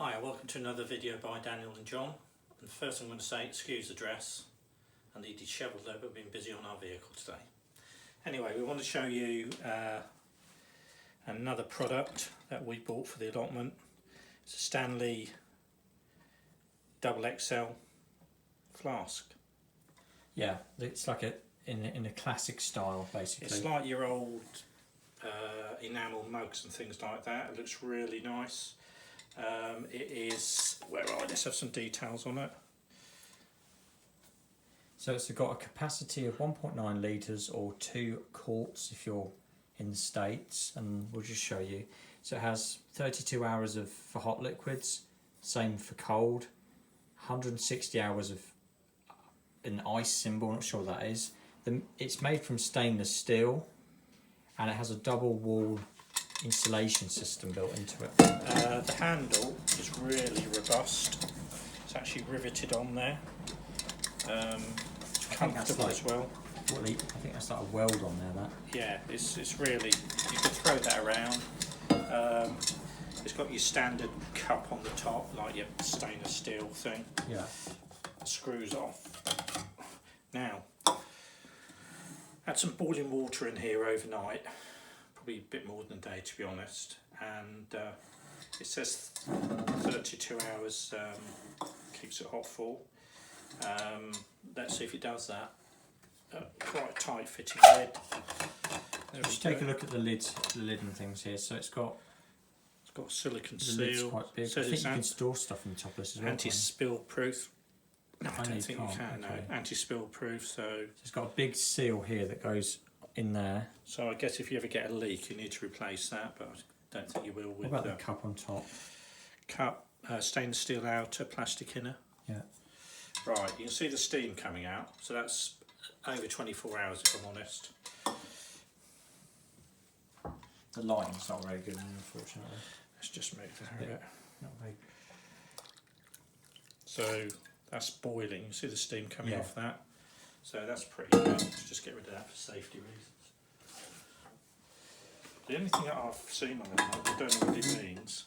Hi, welcome to another video by Daniel and John. And first I'm going to say excuse the dress and the dishevelled look, we've been busy on our vehicle today. Anyway, we want to show you another product that we bought for the allotment. It's a Stanley XXL flask. Yeah, it's like in a classic style basically. It's like your old enamel mugs and things like that. It looks really nice. It is, let's have some details on it. So it's got a capacity of 1.9 litres or 2 quarts if you're in the States, and we'll just show you. So it has 32 hours for hot liquids, same for cold, 160 hours of an ice symbol, not sure what that is. It's made from stainless steel and it has a double wall insulation system built into it. The handle is really robust. It's actually riveted on there. It's comfortable as well. I think that's like a weld on there. That. Yeah, it's really, you can throw that around. It's got your standard cup on the top, like your stainless steel thing. Yeah. Screws off. Now, had some boiling water in here overnight. Probably a bit more than a day to be honest, and it says 32 hours keeps it hot for. Let's see if it does that. Quite a tight fitting lid. Just take a look at the lid and things here. So it's got silicone the seal. lid's quite big. I think you can store stuff in the top of this as well. Anti-spill proof. No, I don't think you can. Okay. No, anti-spill proof. So it's got a big seal here that goes in there. So I guess if you ever get a leak, you need to replace that, but I don't think you will with. What about the cup on top? Cup, stainless steel outer, plastic inner. Yeah. Right, you can see the steam coming out. So that's over 24 hours, if I'm honest. The lighting's not very good, unfortunately. Let's just move that a bit. Not very. So that's boiling. You see the steam coming off that. So that's pretty good. Let's just get rid of that for safety reasons. The only thing that I've seen on it, I don't know what it means.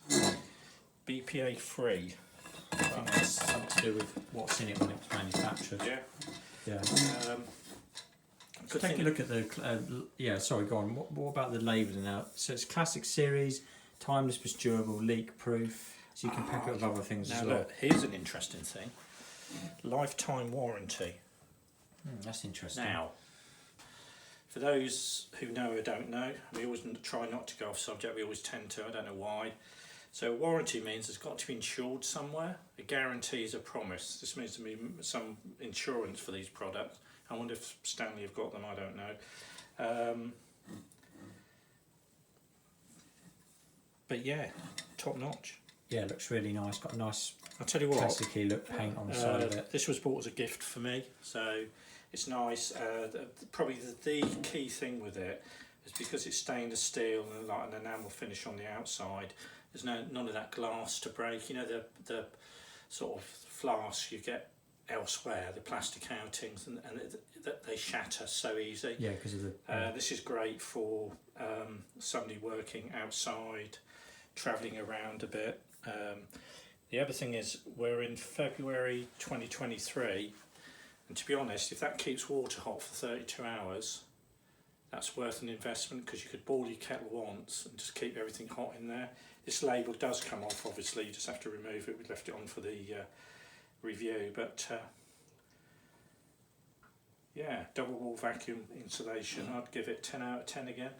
BPA-FREE. I think that's something to do with what's in it when it was manufactured. Yeah. Yeah. So take a look at the. Sorry, go on. What about the labelling now? So it's classic series, timeless but durable, leak proof. So you can pack it with other things as well. Look, here's an interesting thing. Lifetime warranty. That's interesting. Now, for those who know or don't know, we always try not to go off subject, we always tend to, I don't know why. So warranty means it's got to be insured somewhere. A guarantee is a promise. This means to be some insurance for these products. I wonder if Stanley have got them, I don't know. But yeah, top notch. Yeah, it looks really nice. Got a nice, I'll tell you what, classic-y look paint on the side of it. This was bought as a gift for me, so it's nice. Probably the key thing with it is because it's stainless steel and like an enamel finish on the outside. There's none of that glass to break. You know the sort of flasks you get elsewhere, the plastic outings, and they shatter so easy. Yeah, because of the. This is great for somebody working outside, travelling around a bit. The other thing is we're in February 2023, and to be honest, if that keeps water hot for 32 hours, that's worth an investment because you could boil your kettle once and just keep everything hot in there. This label does come off, obviously, you just have to remove it. We left it on for the review, but yeah, double wall vacuum insulation. I'd give it 10 out of 10 again.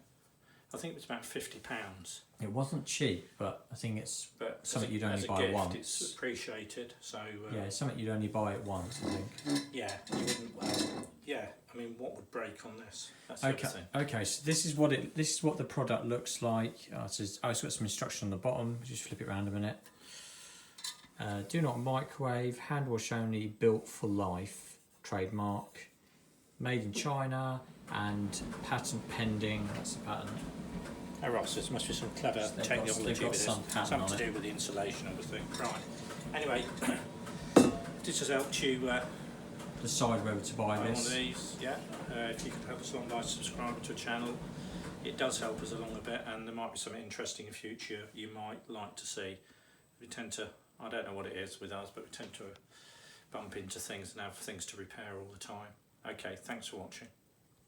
I think it was about £50. It wasn't cheap, but I think it's something you'd only buy gift, once. It's appreciated. So yeah, it's something you'd only buy it once, I think. Yeah, you wouldn't. Yeah, I mean, what would break on this? That's the okay. other thing. Okay, so this is what the product looks like. It's got some instruction on the bottom. Just flip it around a minute. Do not microwave. Hand wash only. Built for life. Trademark. Made in China and patent pending. That's the patent. Oh, right, so there must be some clever technology with this. Something to do with the insulation, obviously. Right. Anyway, this has helped you decide whether to buy this. One of these, yeah. If you could help us along by subscribing to a channel, it does help us along a bit, and there might be something interesting in future you might like to see. We tend to I don't know what it is with us, but we tend to bump into things and have things to repair all the time. Okay, thanks for watching.